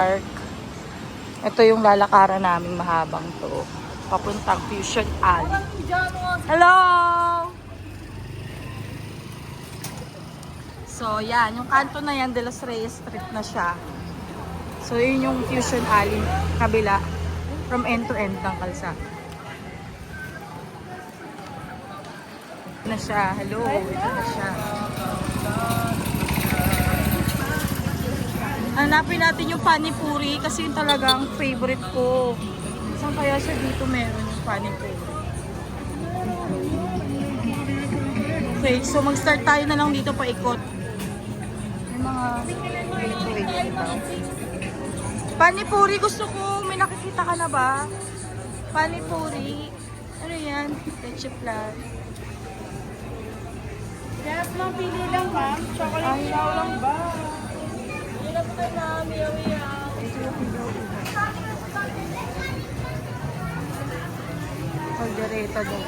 Park. Ito yung lalakaran namin mahabang to. Papuntang Fusion Alley. Hello! So, yan. Yung kanto na yan, De Los Reyes Street na siya. So, yun yung Fusion Alley. Kabila. From end to end ng kalsada. Ito na siya. Hello. Ito na siya. Hanapin natin yung panipuri kasi yung talagang favorite ko. Saan kaya siya dito meron yung panipuri? Okay, so mag-start tayo na lang dito paikot. May mga wait. Panipuri gusto ko. May nakikita ka na ba? Panipuri. Ano yan? Leche flan. Kaya lang pili lang ma'am. Chocolate chow lang ba? Hirap ka na, miyaw-miyaw. Kaldereta daw.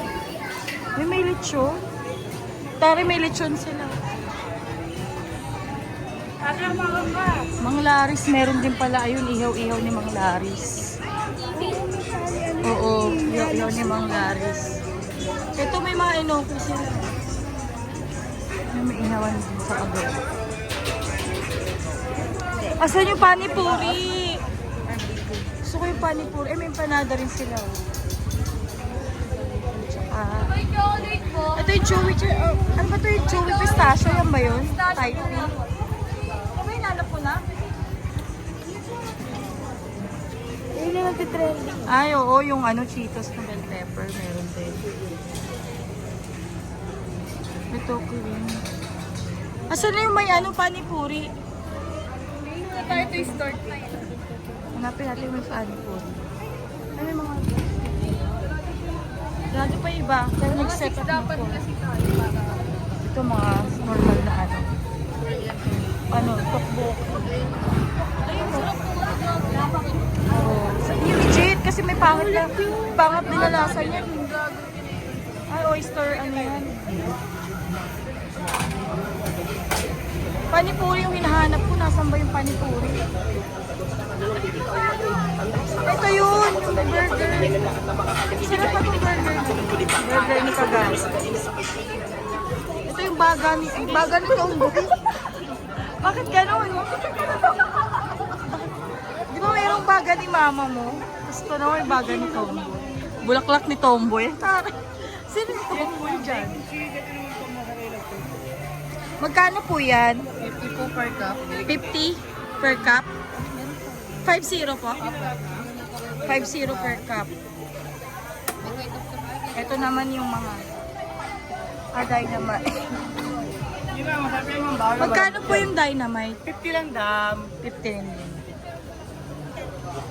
May lechon. Tari may lechon sila. Ano mga ka? Mang Laris, meron din pala. Ayun, ihaw-ihaw ni Mang Laris. Oo, ihaw-ihaw ni Mang Laris. Ito may mga inoku sila. May ihawan din sa kabel. Asan yung panipuri? Gusto ko yung panipuri. May empanada rin sila. May chocolate po. Ito yung chewy. Ano ba ito yung chewy pistachio? Yan ba yun? Type B. May nanap po na? Yun yung nagtitrending. Ay, oo. Yung ano, Cheetos na bell pepper. Meron din. Ito ko rin. Asan na yung may ano, panipuri? Ito yung start na yun. Hanapin natin yung may panipuri. Ano yung mga... Lagi pa iba. Pero nag-set up Dapat na po. kasi tayo para... Ito mga normal na ano. Ano, tokbok. Oh, yung legit kasi may pangat na. Pangat din na lasa niya. Ay, oyster, ano yan. Panipuri yung hinahanap ko. Nasaan ba yung panipuri? Ito yun, yung burger. Sarap pa itong burger. Burger ni Kagan. Ito yung baga ni Tomboy. Bakit gano'n? Di ba mayroong baga ni mama mo? Gusto naman yung baga ni Tomboy. Bulaklak ni Tomboy. Sino yung Tomboy dyan? Magkano po yan? 50 po per cup. 50 per cup? 5-0 po? 5-0 per cup. Ito naman yung mga dynamite. Yun lang, masabi yung bago. Magkano po yung dynamite? 50 lang dam. 15.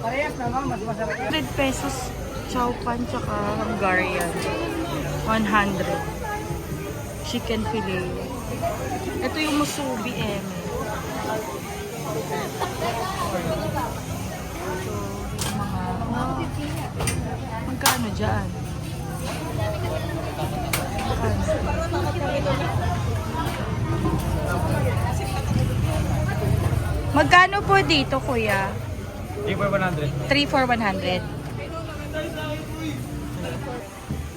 Parehas naman, mas masarap yun. 100 pesos chow pan tsaka Hungarian. 100. Chicken fillet. Ito yung musubi eme. Magkano dyan? Magkano po dito, kuya? 3 for 100. 3 for 100.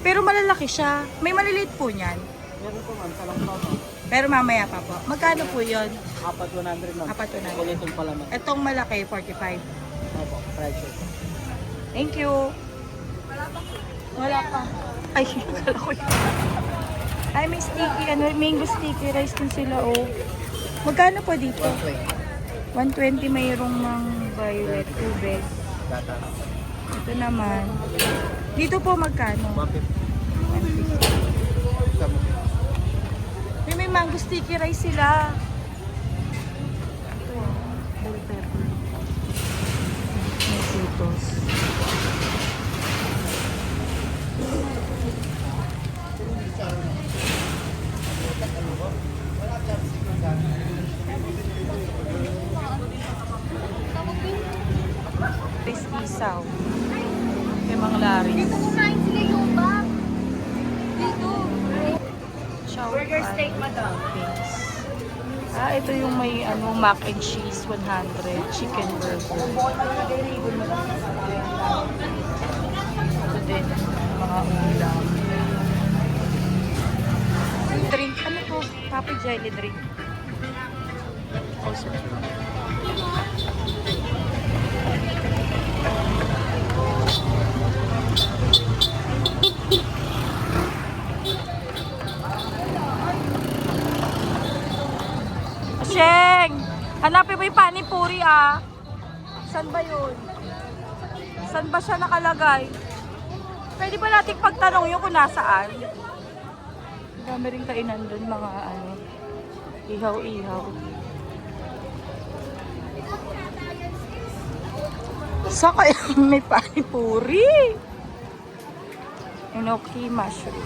Pero malalaki siya. May maliliit po niyan. Meron po ma'am, salang pa ma'am. Pero mamaya pa po. Magkano po yun? 4,100 ma'am. 4,100. Kulitong pala ma'am. Itong malaki, 45. Opo, fried chicken. Thank you. Wala pa. Ay, kala ko yun. Ay, may sticky, mango sticky rice din sila, oh. Magkano po dito? 120 mayroong mang violet, tubig. Gata. Ito naman. Dito po magkano? 150. May mango sticky rice sila. Ito, bell pepper. May sitos. Rice isaw. May mga laris. Dito kumain sila yung bag. Dito. Chow Burger pan, steak, madam. toppings. Ito yung may mac and cheese 100, chicken burger. Ito din, mga ulam. Drink, ano to? Happy jelly drink. Also. Sheng! Hanapin mo yung panipuri ah. Saan ba yun? Saan ba siya nakalagay? Pwede ba nating pagtanong yun kung nasaan? Dami rin kainan dun, mga ihaw-ihaw. Saan kaya may panipuri? Enoki mushroom.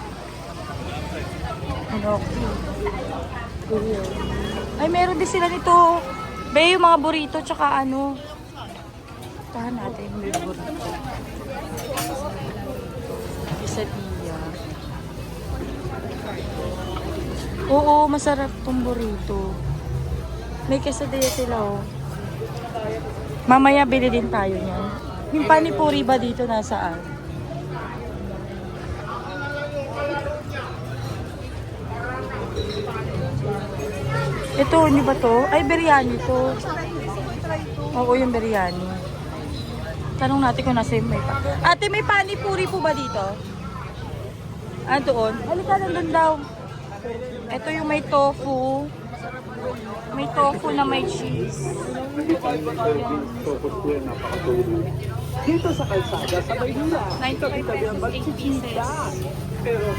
Enoki. Ay, meron din sila nito. Be, yung mga burrito, tsaka tahan natin yung burrito. Quesadilla. Oo, masarap tong burrito. May quesadilla sila, oh. Mamaya bili din tayo niyan. Yung panipuri ba dito nasaan? Ito, hindi ba to? Ay, biryani to. Oo, yung biryani. Tanong natin kung nasa may pa. Ate, may panipuri po ba dito? Doon. Halika, nandun daw. Ito yung may tofu. May tofu na may cheese. Dito sa kalsada sa Maynila. 95 pesos, 8 pieces. Pero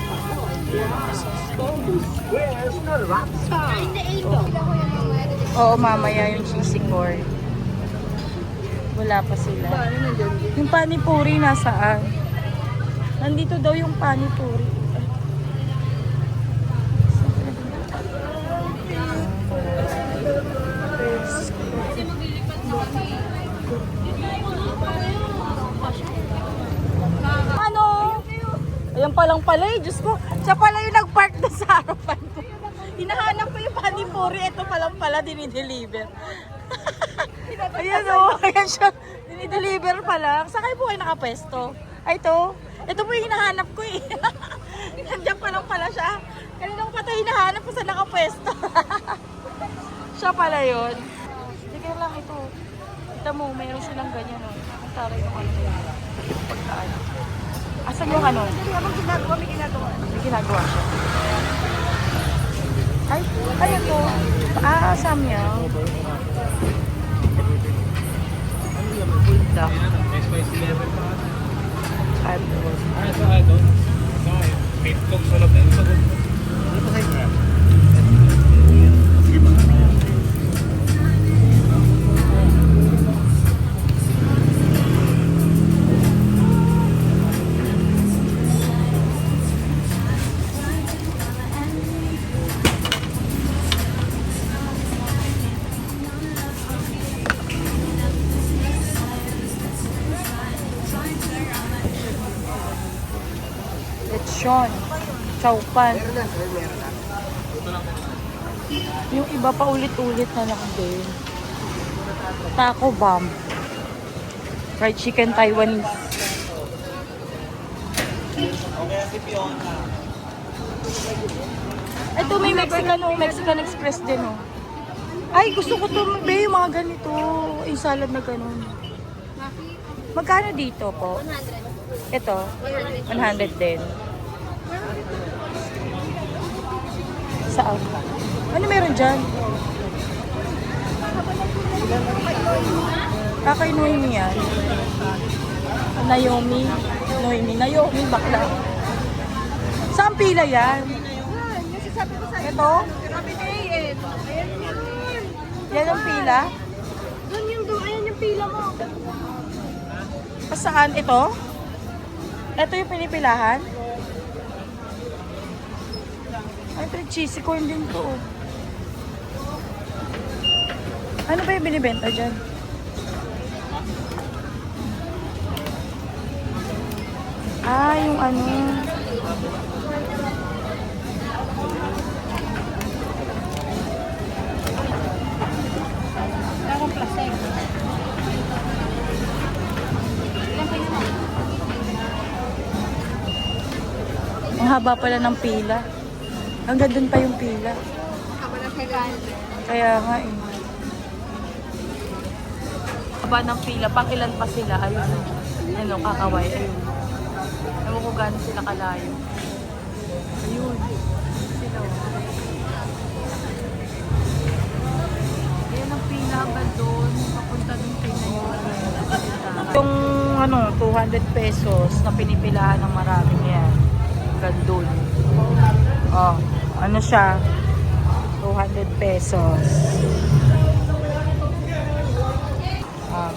where's the rapsa? Oo, mamaya yung cheesy corn. Wala pa sila. Yung panipuri nasaan? Nandito daw yung panipuri. Ayan palang pala eh, Diyos ko. Siya pala yung nag-park na sa harapan ko. Hinahanap ko yung panipuri, ito palang pala dinideliver. Ayan o, ayan siya. Dinideliver pala. Saan kayo po kayo nakapwesto? Ay, ito po yung hinahanap ko eh. Nandiyan palang pala siya. Kaninang pa ito hinahanap ko sa nakapwesto. Siya pala yun. Sige lang ito. Kita mo, mayroon silang ganyan o. Ang taray yung pagkaan. Asan yung May ginagawa. May ginagawa siya. Ay ito. Samyang. Buldak. Lechon. Chowpan. Yung iba pa ulit-ulit na lang din. Taco bomb. Fried chicken Taiwanese. Ito may Mexican Express din oh. Ay, gusto ko to, be, yung mga ganito. Yung salad na ganun. Magkano dito po? 100. Ito? 100 din. Saan? Ano meron dyan? Kay Noemi yan. Naomi, bakla. Saan pila yan? Ito? Yan ang pila? Ayan yung pila mo. Saan? Ito? Ito yung pinipilahan? Ay, pero cheesy corn din to. Ano ba yung binibenta dyan? Yung ano. haba pala ng pila. Hanggang dun pa yung pila. Kaya nga eh. Haba ng pila. Pang ilan pa sila? Ayun. Ano, kakaway. Ayun. Ewan ko gano'n sila kalayo. Ayun. Sila. Ayan ang pila hanggang doon. Papunta dun kayo na yun. Yung ano, 200 pesos na pinipilahan ng maraming yan. Hanggang doon. Oh, ano siya? 200 pesos. Ah.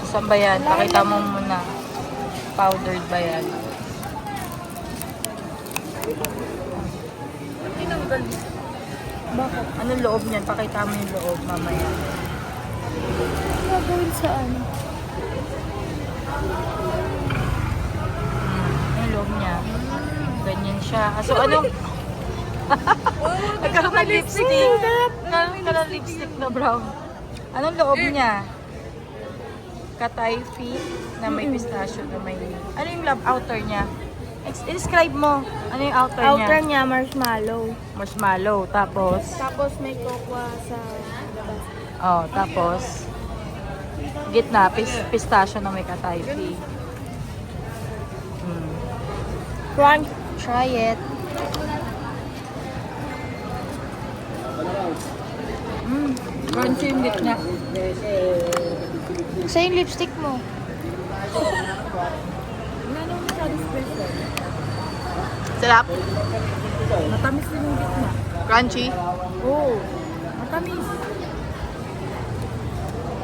Saan ba yan? Pakita mo muna. Powdered ba yan? Bakit? Anong loob niyan? Pakita mo yung loob mamaya. Gagawin saan? Yung loob niya. Ganyan siya. Ah, so anong... Nagkaroon ng lipstick. Nagkaroon ka ng lipstick na brown. Anong loob niya? Katayfi na may pistachio na may... Ano yung outer niya? Describe mo. Ano yung outer niya? Outer niya, marshmallow. Marshmallow. Tapos? Tapos may cocoa sa labas. Oh, tapos? Gitna, pistachio na may katayfi. Crunch. Try it. Crunchy yung gitna. Sa yung lipstick mo. Sarap. Matamis din yung gitna. Crunchy. Oo. Matamis.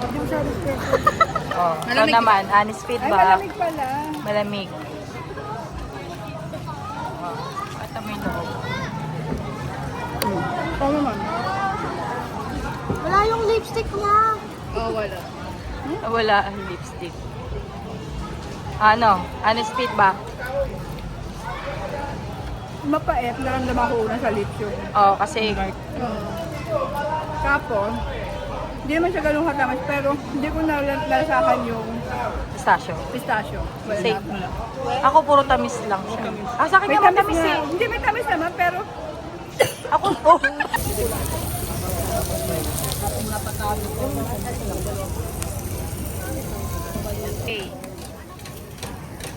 Huwag yung sa lipstick. Oh, ikaw naman, honest feedback. Malamig pala. Malamig. Oh, at may loob. Tama man. Wala yung lipstick niya. Wala ang lipstick. Ano? Honest feedback. Mapait, naramdaman ko una sa lips yung Oh, kasi Tapos, hindi naman siya ganun katamis, pero hindi ko nalasahan yung pistachio. pistachio. Wala. Same. Wala. Ako puro tamis lang siya. Ah, sa akin May naman tamis tamis na, eh. hindi may tamis naman, pero Ako po. Okay.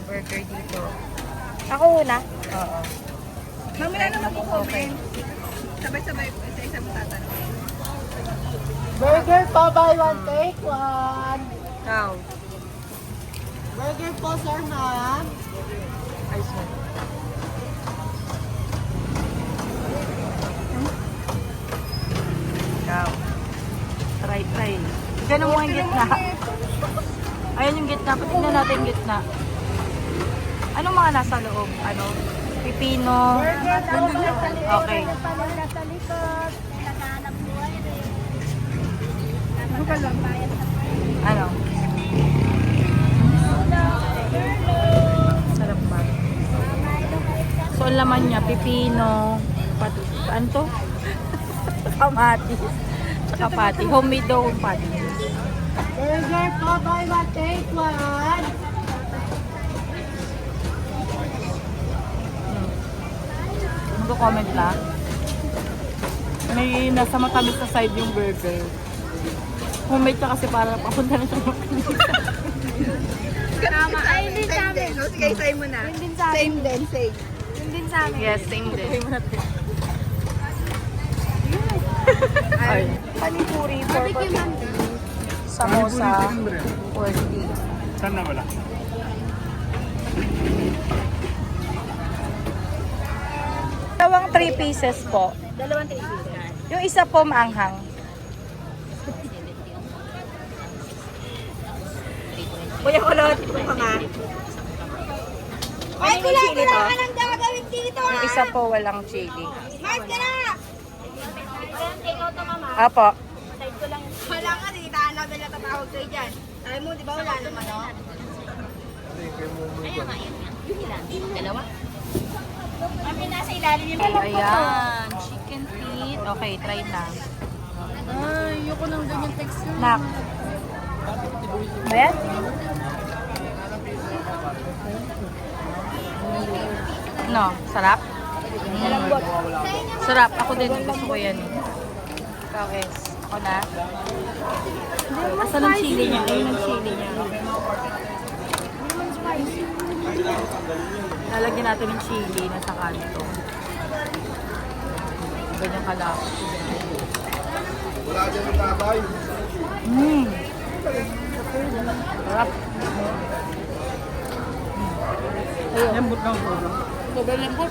Burger dito. ako una. Oo. Mamaya naman po Okay. Sabay-sabay, isa-isa mo tatanong. Burger po, buy one, take one. Ikaw. Burger po, sir, ma'am. Ay, sir. Ikaw. Try. Ganun mo yung gitna. Ayan yung gitna. Patignan natin yung gitna. Anong mga nasa loob? Ano? Pipino. Okay. Nasa likod, naghahanap buhay rin. Ano ka lang? Ano? Sarap ba? So, ang laman niya, pipino, ano to? Kamatis. Tsaka pati. Homemade daw yung pati. Burger po, buy one, take one. Mag-comment lang. May nasa matamis na side yung burger. Homemade ka kasi para papunta na siya matamis. Tama. Ay, hindi sa amin. Sige, say mo na. Yun din sa amin. Same din, same. Yun din sa amin. Yes, same din. Ay, panipuri, 440. Samosa, 40. Saan na wala? Dalawang 3 pieces po. Dalawang 3 pieces. Yung isa po maanghang. Kuya Kulot, ito ka nga. Ay, wala ka lang gagawin dito, Yung isa po walang chili. Mars ka na! Ayan, take out to mama. Apo. Side ko lang. Wala ka, tinitaan na nila tatawag kayo dyan. Alam mo, di ba wala naman, no? Ayan nga, yun nga. Yung ilan? Dalawa? Mami, nasa ilalim yung Ayan, chicken feet. Okay, try na. Ay, ayoko ng ganyan texture. Nak. Ayan. Ano? Sarap? Sarap. Ako din. Gusto ko yan. Ikaw, guys. Ako na. Asan ang chili niya? Ayun ang chili niya. Lalagyan natin ng chili na sa kanto. Ganyan kalap. Sarap. Lambot lang po. Sobrang lambot.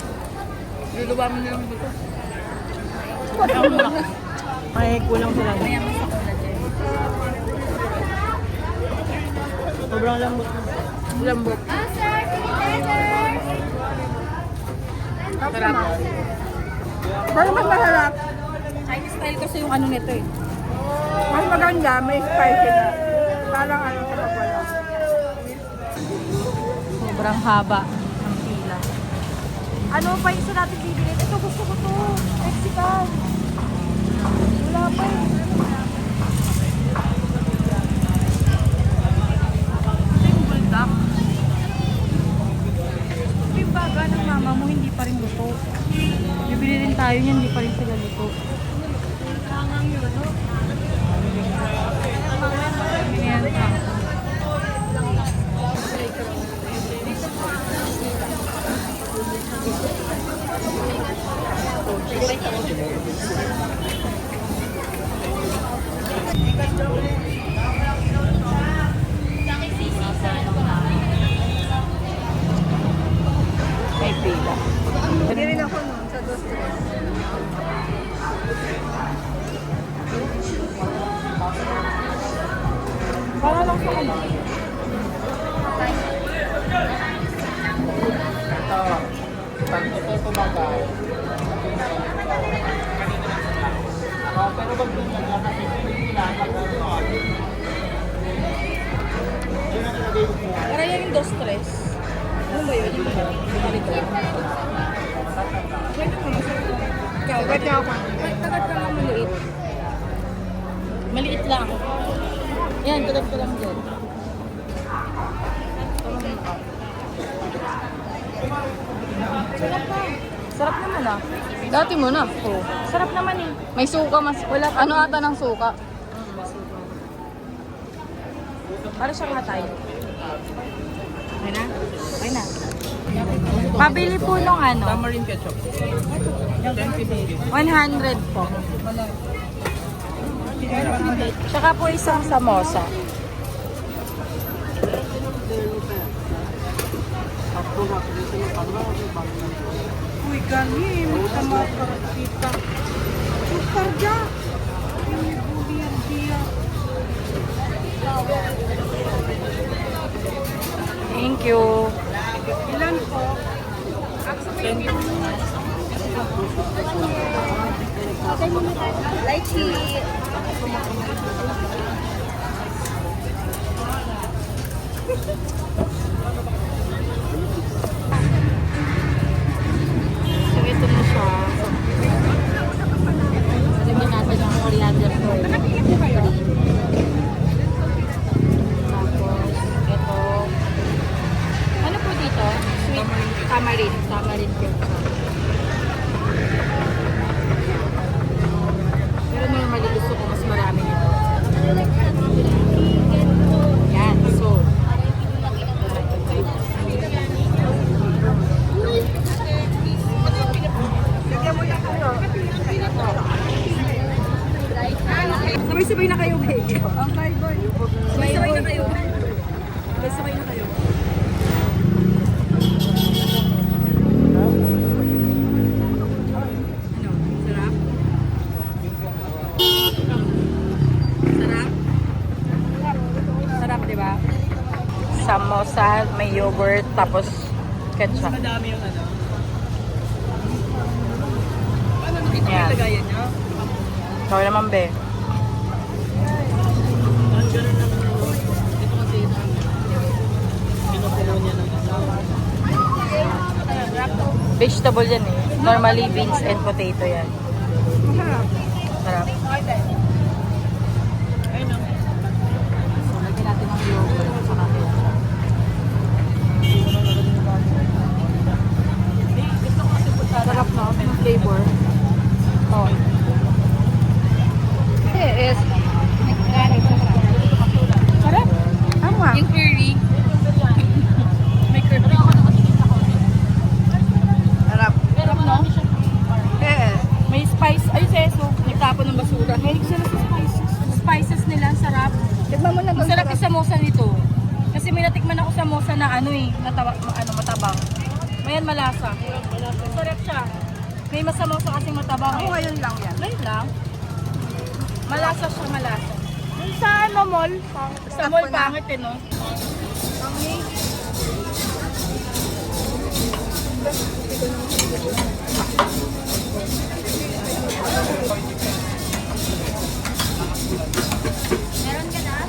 Luluwa mo na yung buto. Ay, kulang sila. Mayaman sa kulat eh. Sobrang lambot. Lambot. Sarap. Pero mas masarap. Chinese style kasi yung ano nito eh. Mas maganda, may spicy na. Parang ano sa wala. Sobrang haba ng pila. Ano pa yung sa natin bibili? Ito, gusto ko to. Mexican. Wala pa eh. Ito yung bulldog. Yung baga ng mama mo, hindi pa rin luto. Bibili rin tayo niyan, hindi pa rin sila luto. Ayan pa. May pila. Hindi rin ako nun sa dos. Para lang sa ano. Ito tumagay. Pero pag tumagay, kasi Para yan yung dos tres. Ano ba yun? Yung ganito. Agad na ako. Tagat ka lang maliit. Maliit lang. Yan, tagat ka lang dyan. Sarap na. Sarap naman ah. Dati mo na. Oo. Sarap naman eh. May suka mas. Wala pa. Ano ata ng suka? Para siyang hatay. Okay na? Okay na. Pabili po nung ano? Tamarind ketchup. 100 po. Tsaka po isang samosa. Uy, galing. Sama ka kita. Super ja. Thank you. Ilan po? Lychee. So, ito na siya. Lagyan natin yung coriander oil. Tapos, ito. Ano po dito? Sweet tamarind. Tamarind ketchup. Pero normally gusto ko mas marami nito. Yan. So, sabay-sabay na kayo, babe. Sabay-sabay na kayo. Sabay-sabay na kayo. Ano? Sarap? Sarap? Sarap, di ba? Samosa, may yogurt, tapos ketchup. Madami yung ano. Yan. Lagayan nyo. Ikaw naman, be. Ganun naman yung ito kasi pinukulo niya ng Vegetable yan eh. Normally, beans and potato yan. Sarap. ayun o. So, lagyan natin ng yogurt sa ketchup. Masarap yung samosa nito. Kasi may natikman ako samosa na matabang. Mayan malasa. Masarap siya. May masamosa kasing matabang. Ako ngayon lang yan. Ngayon lang. Malasa siya, malasa. Yung sa mall? Sa mall pangit eh, no? Meron ka na?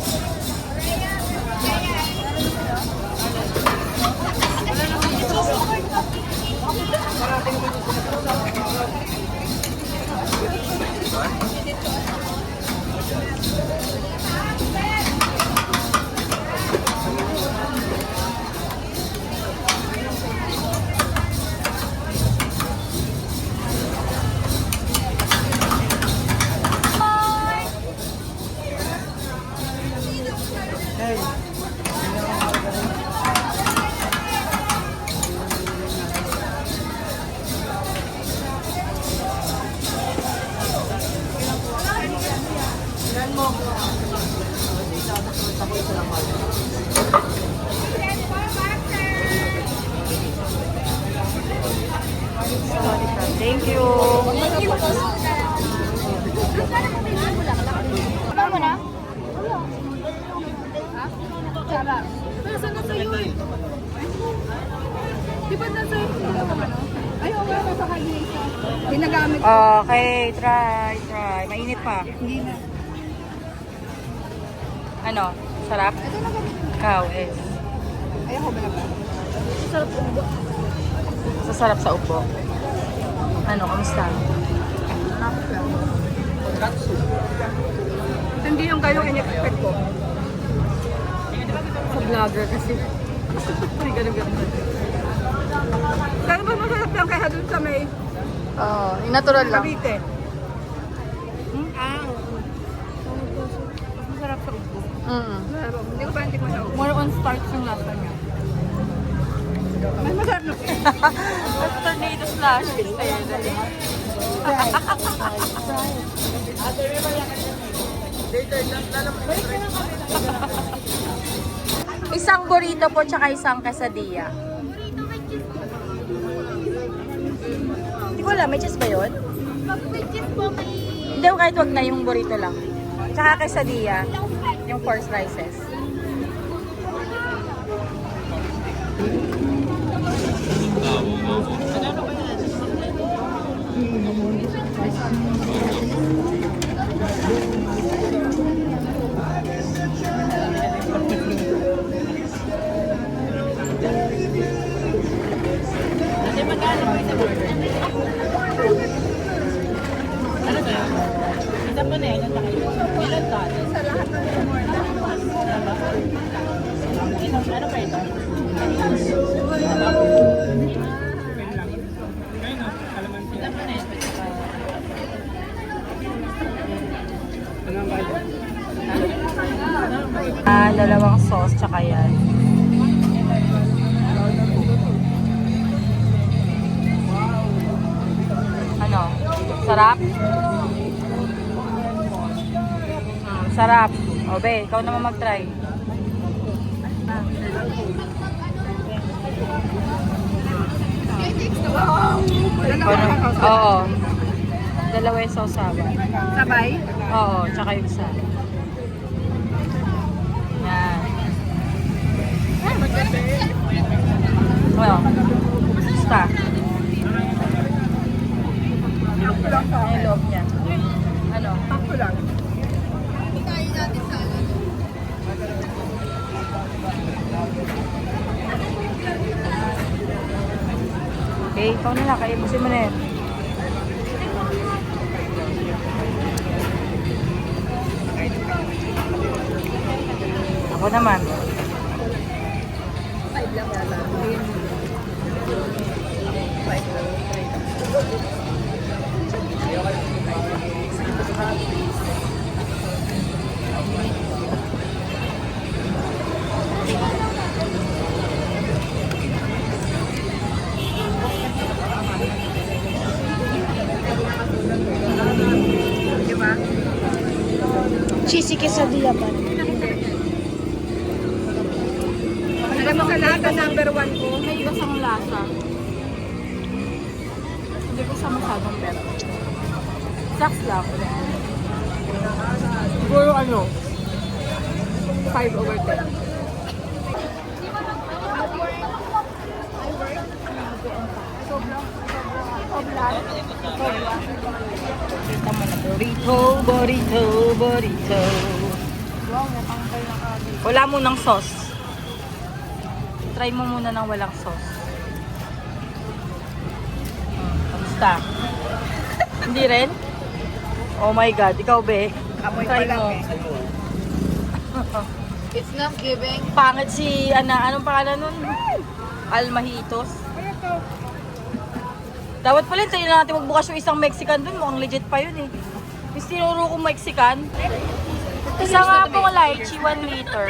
Thank you. Ano mo na? Sarap. Nasa na sa'yo eh. Di ba nasa yung ayaw nga, nasa kanya siya. Ginagamit ko. Okay, try. Mainit pa. Hindi na. Ano? Sarap? Ito na kami. Ikaw is. Ayaw ko ba na ba? Sasarap sa upo. Ano, kamusta? Hindi yung gayong in-expect ko. Sa vlogger kasi. Ay, ganun. Pero ba masarap lang kaya dun sa may Oo, yung natural lang. Cavite? Masarap sa upo. Hindi ko pa natikman sa ulo. More on starch yung lasa niya. Mas masarap na. Mas tornado slash. Kaya dali. Isang burrito po tsaka isang quesadilla. Hindi ko alam, may cheese ba yun? Pag may cheese po, may Hindi, kahit wag na yung burrito lang. Tsaka quesadilla, yung 4 slices. Dalawang sauce tsaka yan. Ano? Sarap? Sarap. O, be, ikaw naman mag-try. Oo. Dalawa yung sausawan. Sabay? Oo, tsaka yung isa. Yan. Ano? Basta. Ano yung loob niya? Ano? Ako lang. Okay, ikaw na lang. Kaibusin mo na yan. Ako naman. Cheesy quesadilla pa. sa lahat ang number 1 ko. May iba sa lasa. Hindi ko siya masyadong pero. Saks lang. Siguro ano, 5/10. Kita mo na burrito, burrito, burrito. Wala munang sauce. Try mo muna ng walang sauce. Kamusta? Hindi rin? Oh my God, ikaw be. Amoy Try pa lang mo. eh. It's not giving. Pangit si, anong pangalan nun? Almahitos. Dapat pala, tayo na natin magbukas yung isang Mexican dun. Mukhang legit pa yun eh. Yung tinuro kong Mexican. Isa nga pong lychee, 1 liter.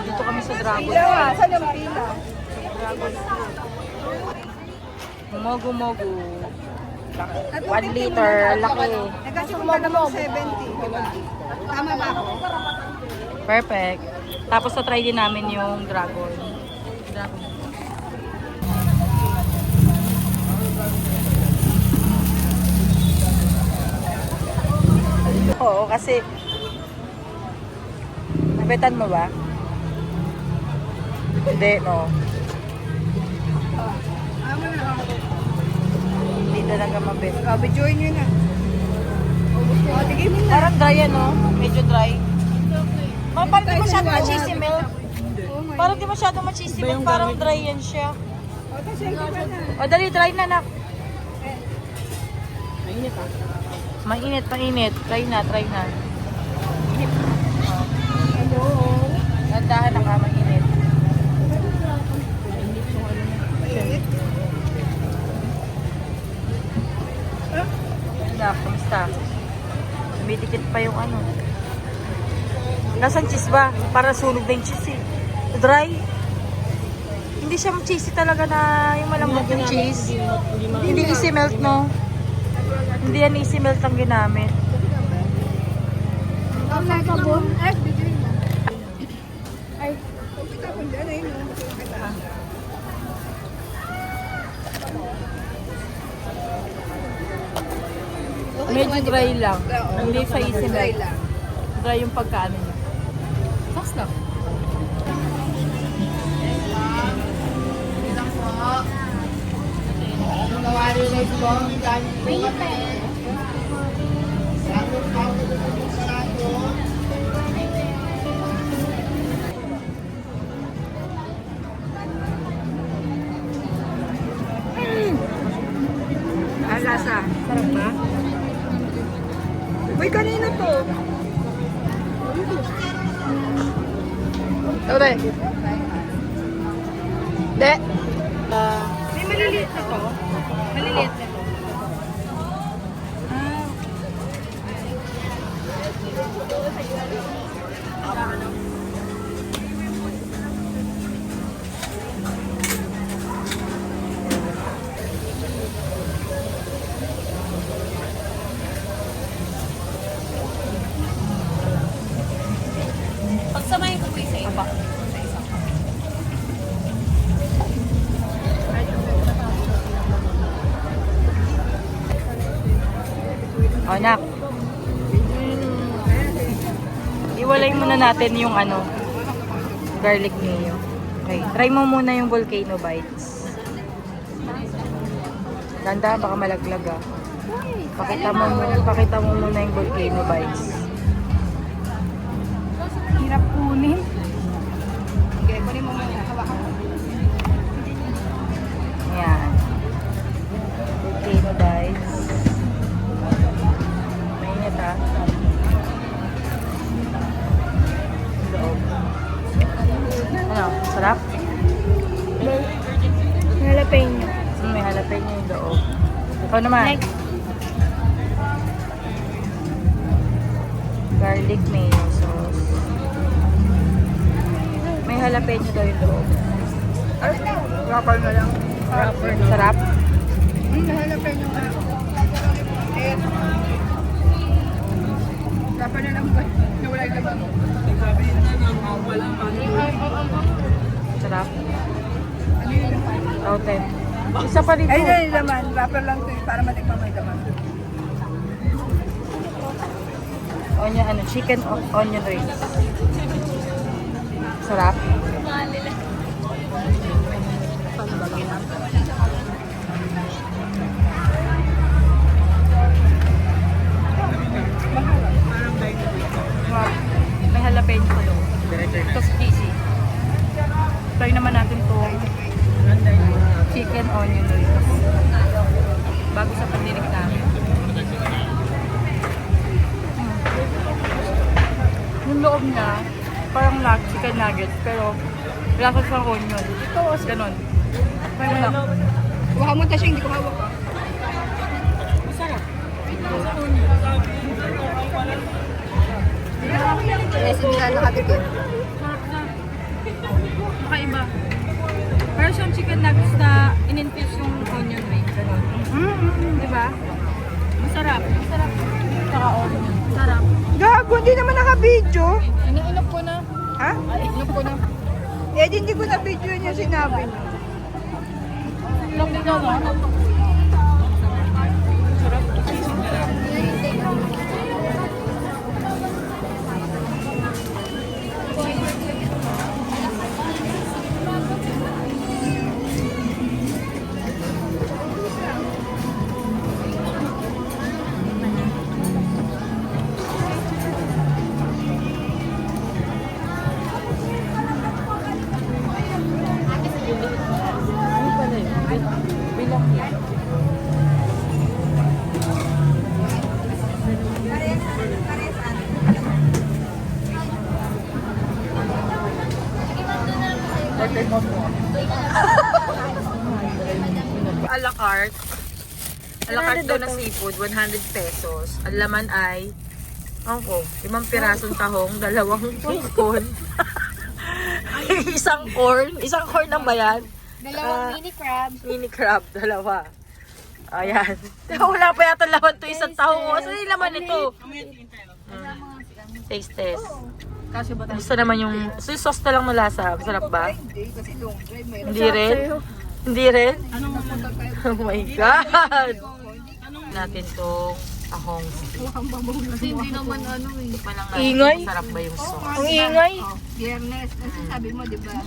Dito kami sa Dragon. Saan yung pila? Mogu-mogu. 1 liter, laki. Nagkasimula namang 70. Tama ba ako? Perfect. Tapos na-try din namin yung dragon. Oo, kasi nabetan mo ba? Hindi, no. Hindi talaga mabet. Join nyo na. O, tigay mo na. Parang dry no? Medyo dry. Parang di masyado ma-cheesy milk. Parang di masyado ma-cheesy milk. Parang dry yan siya. O, tapos yung iba na. O dali, dry na nak. Mainit, mainit. Try na, try na. Hello. Nandahan na ka, mainit. Na, kamusta? Dumidikit pa yung ano. Nasaan cheese ba? Para sunog na yung cheese eh. Dry. Hindi siya cheesy talaga na yung malambot yung cheese. Hindi easy melt, no? Hindi yan easy melt ang ginamit. Ang sabon. Ay, bigay na. Ay, kumita ko dyan. Ayun, kumita. Medyo dry lang. Hindi siya easy Dry melt. lang. Dry yung pagkaano niya. Saks lang. Ang lasa. Sarap ba? Uy, kanina to. Okay. De. May maliliit na to. Maliliit na to. Pagsamahin ko po isa iba. O, nak. Iwalay muna natin yung ano, garlic mayo. Okay, try mo muna yung volcano bites. Ganda, baka malaglag ah. Pakita mo muna yung volcano bites. Hirap kunin. Okay, kunin mo muna. Hawakan mo. Ayan. Volcano bites. Mainit ah. Loob. Ano? Sarap? Jalapeno. May jalapeno yung loob. Ikaw naman. Garlic mayo sauce. jalapeno daw yung loob. Wrapper na lang. Sarap. Jalapeno na. Eh. Wrapper na lang ba? Nawala yung laban. Sarap. Ano yun? Rotten. Isa pa rito. Ay, na yung laman. Wrapper lang ito para matikman mo yung laman. Onion, chicken onion rings. Sarap. May jalapeno sa loob. Tapos cheesy. Try naman natin to chicken onion rings. Bago sa pandinig namin. Yung loob niya, parang chicken nuggets, pero lasa siyang onion. Ito, ganon. Try mo lang. Huwag mo siya, hindi ko hawak ka. Yes, hindi na nakatikim. Makaiba. Pero siyang chicken nuggets na in-infuse yung onion ring. Ganon. Diba? Masarap. Masarap. Saka onion. Masarap. Gago, hindi naman naka-video. Inap ko na. Ha? Inap ko na. Eh, hindi ko na-video niya sinabi niya. Lang din na, no? A la carte. A la carte daw na seafood, 100 pesos. Ang laman ay, ko, 5 pirasong tahong, 2 bacon, isang corn. Isang corn lang ba yan? Dalawang mini crab. Mini crab, 2. Ayan. Wala pa yata laman to isang tahong. Saan yung laman ito? Taste test. Gusto naman yung sauce na lang na lasa. Masarap ba? Hindi, kasi long drive may Hindi rin? Hindi rin? Oh my God! Natin tong ahong steak. Kasi hindi naman ano eh. Palang Ingay? Masarap ba yung sauce? Ang ingay. Biyernes, kasi sabi mo, di ba?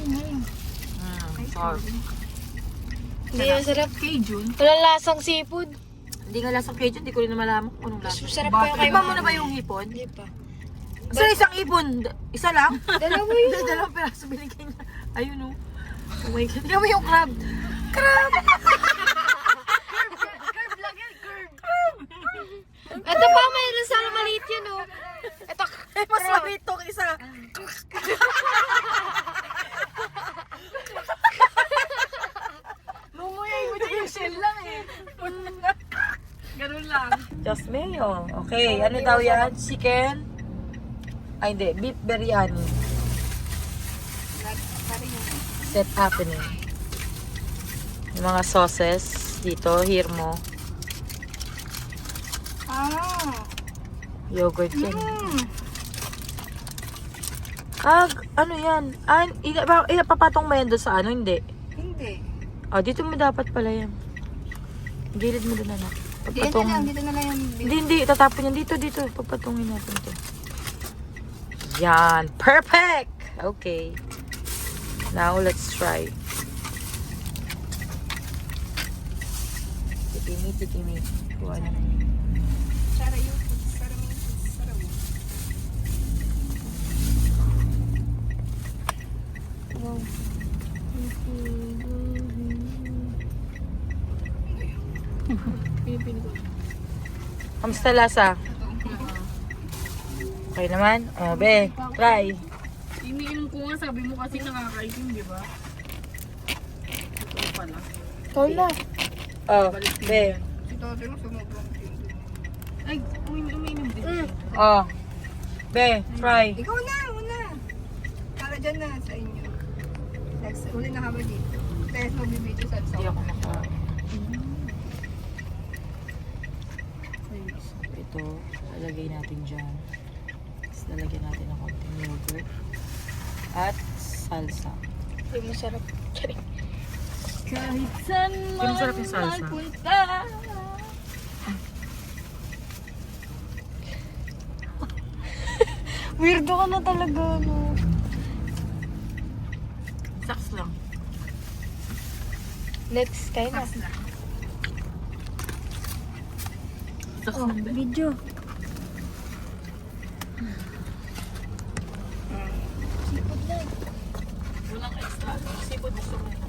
Sauce. Hindi masarap. Cajun. Wala lasang seafood. Hindi nga lasang Cajun, hindi ko rin malaman kung anong lasa. Masarap pa yung kay Iba mo na ba yung hipon? Hindi pa. Sa isang hipon, isa lang? Dalawa yun. Hindi, 2 piraso binigay niya. Ayun o. Oh my God. Tingnan mo yung crab. Crab! Ito pa, mayroon sana maliit yun, oh. Ito, Mas maliit tong isa. Lumuyay mo dyan yung shell lang eh. Ganun lang. Just mayo. Okay, ano daw yan? Chicken? Ay hindi, beef biryani. Set happening. Yung mga sauces dito, hear mo. Yogurt yan. Ano yan? Papatong mo yan doon sa ano? Hindi. Hindi. Dito mo dapat pala yan. Gilid mo doon na. Dito na lang, dito na lang yung Hindi. Tatapon yan. Dito. Papatungin natin to. Yan. Perfect! Okay. Now, let's try. Tikimi. Kuha na. Sara yun. Sara mo. Sara mo. wow. Kamusta lasa? Okay naman? Be. Try. Iniinom ko nga, sabi mo kasi nakakaitim, di ba? Ito pala. Ikaw na. Be. Si Toto yung sumubrang. Ay, umiinom din. Be. Try. Ikaw na, una. Para dyan na sa inyo. Next, uli na kami dito. Kaya magbibideo sa Hindi ako naka... Ito, lalagay natin dyan. Tapos lalagyan natin ng konting yogurt. At salsa. Hindi masarap. Kahit saan Hindi masarap yung salsa. magpunta. Weirdo ka na talaga, no? Saks lang. Next, kayo na. Saks lang. Video. Walang extra. Sipod gusto ko ito.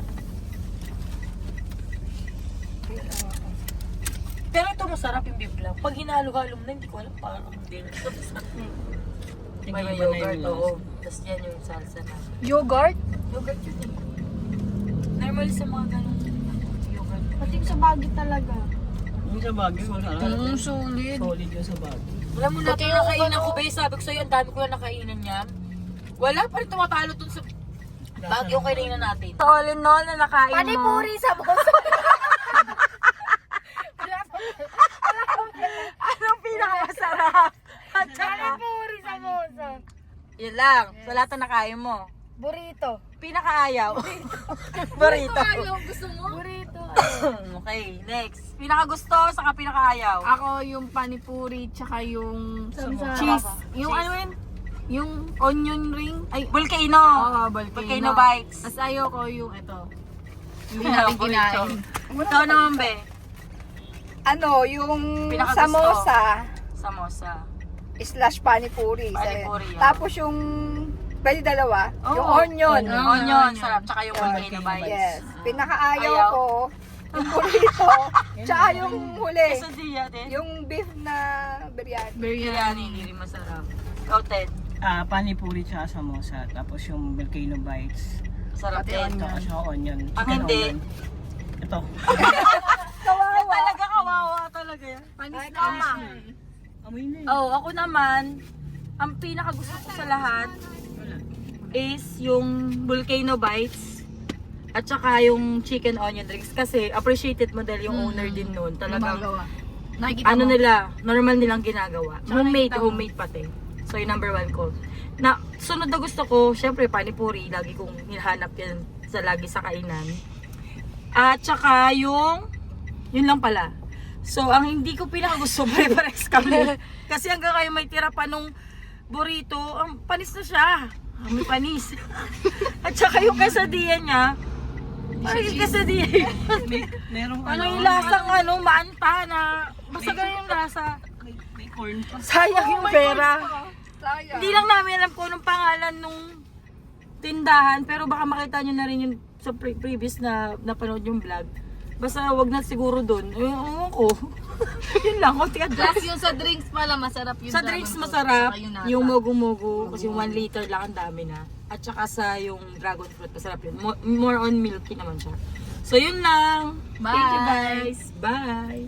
Pero ito masarap yung beef lang. Pag hinalo-halo mo na, hindi ko alam parang hindi na ito masarap. May yogurt, oo. Tapos yan yung salsa na. Yogurt? Yogurt yun eh. Normal sa mga ganong yogurt. Pati sa bagay talaga. Yung sa Baguio, solid. Solid. Solid yung sa Baguio. Wala mo na ito yung nakainan ko, be. Sabi ko sa'yo, ang dami ko na nakainan niya. Wala pa rin tumatalo dun sa Baguio kainan natin. All in all na nakain mo. Panipuri sa bukas. Anong pinakamasarap? At saka, Panipuri sa mosa. yun lang. Sa lahat na nakain mo. Burrito. Pinakaayaw. Burrito. Ayaw, gusto mo? Burrito. Okay, next. Pinakagusto, saka pinakaayaw. Ako yung panipuri, tsaka yung Sabi-sabi. cheese. Yung Cheese. ano yun? Yung onion ring. Ay, Volcano. oo, Volcano bites. Tapos ayoko yung ito. Hindi Hindi natin kinain. Ikaw naman, be. Ano, yung Pinakagusto. samosa Samosa. slash panipuri. Panipuri, ah. Tapos yung, pwede dalawa, yung Oo. onion. Onion. Onion, sarap. Tsaka yung volcano bites. Yes. Pinakaayaw Ayaw. ko, yung burrito, tsaka yung huli, Quesadilla din. yung beef na biryani. Biryani, hindi rin masarap. Ikaw, Ted. Panipuri tsaka samosa. Tapos yung volcano bites. Masarap din. Tapos yung onion. Ang hindi. Ito. Talaga kawawa talaga yan. Ay, kama. Amoy na Oh, ako naman, ang pinakagusto ko sa lahat is yung volcano bites at saka yung chicken onion rings kasi appreciated mo dahil yung owner din noon. Talagang Nakikita ano mo. nila, normal nilang ginagawa. Homemade, nakita mo. homemade pati. So yung number 1 ko. Na, sunod na gusto ko, syempre panipuri, lagi kong hinahanap yan lagi sa kainan. At saka yung, yun lang pala. So ang hindi ko pinakagusto, pare-pares kami. Kasi hanggang kayo may tira pa nung burrito, ang panis na siya. May panis. At saka yung quesadilla niya, parang yung quesadilla. Merong Ano yung lasang maanta na basta ganun yung lasa. may corn pa. Sayang yung pera. Sayang. Hindi lang namin alam kung anong pangalan nung tindahan pero baka makita nyo na rin yung sa previous na napanood yung vlog. Basta wag na siguro doon. Ewan ko. Yun lang. Plus yung sa drinks pala, masarap yung Sa dragon drinks fruit, masarap. tsaka nata. Yung mogu-mogu. Kasi 1 liter lang ang dami na. At saka sa yung dragon fruit masarap yun. More on milky naman siya. So yun lang. Bye. Thank you guys. Bye.